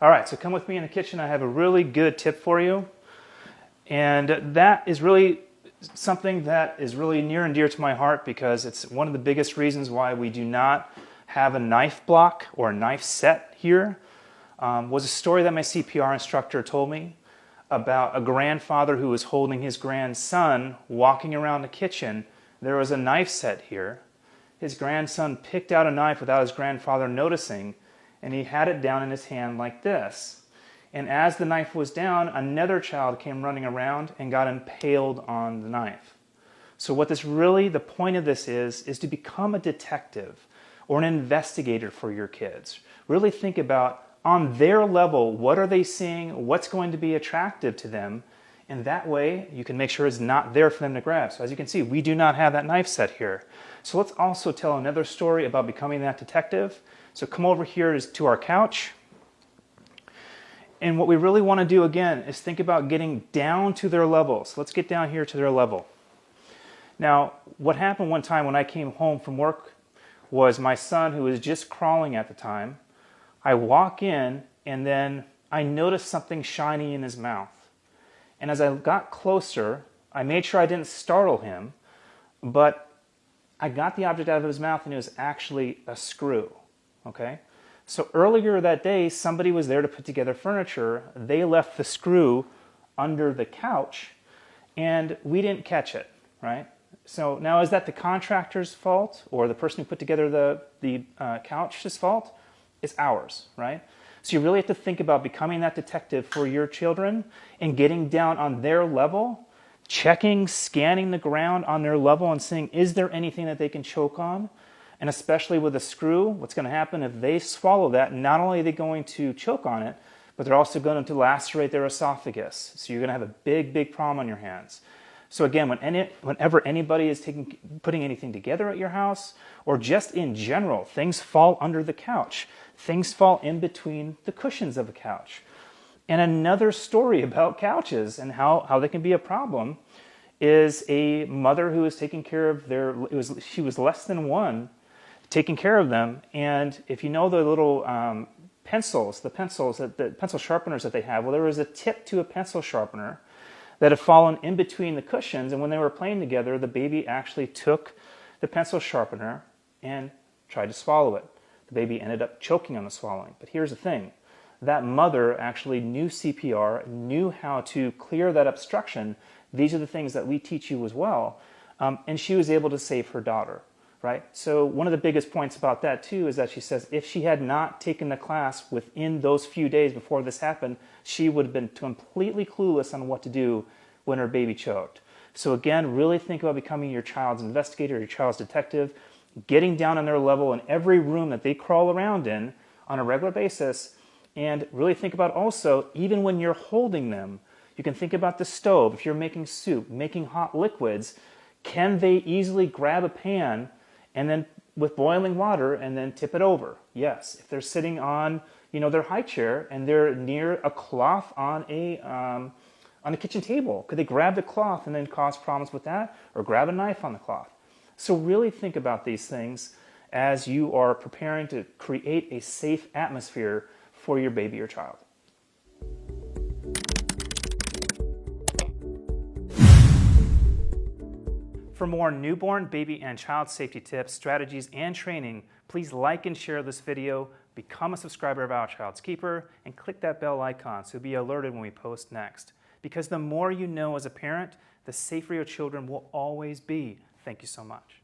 All right, so come with me in the kitchen. I have a really good tip for you. And that is really something that is really near and dear to my heart because it's one of the biggest reasons why we do not have a knife block or a knife set here. Was a story that my CPR instructor told me about a grandfather who was holding his grandson walking around the kitchen. There was a knife set here. His grandson picked out a knife without his grandfather noticing, and he had it down in his hand like this. And as the knife was down, another child came running around and got impaled on the knife. So what this really, the point of this is to become a detective or an investigator for your kids. Really think about, on their level, what are they seeing, what's going to be attractive to them, and that way you can make sure it's not there for them to grab. So as you can see, we do not have that knife set here. So let's also tell another story about becoming that detective. So come over here to our couch. And what we really want to do again is think about getting down to their level. So let's get down here to their level. Now, what happened one time when I came home from work was my son, who was just crawling at the time, I walk in and then I noticed something shiny in his mouth. And as I got closer, I made sure I didn't startle him, but I got the object out of his mouth and it was actually a screw, okay? So earlier that day, somebody was there to put together furniture. They left the screw under the couch and we didn't catch it, right? So now is that the contractor's fault or the person who put together the couch's fault? It's ours, right? So you really have to think about becoming that detective for your children and getting down on their level, checking, scanning the ground on their level and seeing, is there anything that they can choke on? And especially with a screw, what's going to happen if they swallow that, not only are they going to choke on it, but they're also going to lacerate their esophagus. So you're going to have a big, big problem on your hands. So again, whenever anybody is putting anything together at your house, or just in general, things fall under the couch. Things fall in between the cushions of a couch. And another story about couches and how they can be a problem is a mother who was taking care of she was less than one, taking care of them. And if you know the little the pencil sharpeners that they have, well, there was a tip to a pencil sharpener that had fallen in between the cushions, and when they were playing together, the baby actually took the pencil sharpener and tried to swallow it. The baby ended up choking on the swallowing. But here's the thing. That mother actually knew CPR, knew how to clear that obstruction. These are the things that we teach you as well. And she was able to save her daughter, right? So one of the biggest points about that too is that she says if she had not taken the class within those few days before this happened, she would have been completely clueless on what to do when her baby choked. So again, really think about becoming your child's investigator, your child's detective, getting down on their level in every room that they crawl around in on a regular basis, and really think about also, even when you're holding them, you can think about the stove. If you're making soup, making hot liquids, can they easily grab a pan and then with boiling water and then tip it over? Yes. If they're sitting on, their high chair and they're near a cloth on a kitchen table, could they grab the cloth and then cause problems with that, or grab a knife on the cloth? So really think about these things as you are preparing to create a safe atmosphere for your baby or child. For more newborn, baby, and child safety tips, strategies, and training, please like and share this video, become a subscriber of Our Child's Keeper, and click that bell icon so you'll be alerted when we post next. Because the more you know as a parent, the safer your children will always be. Thank you so much.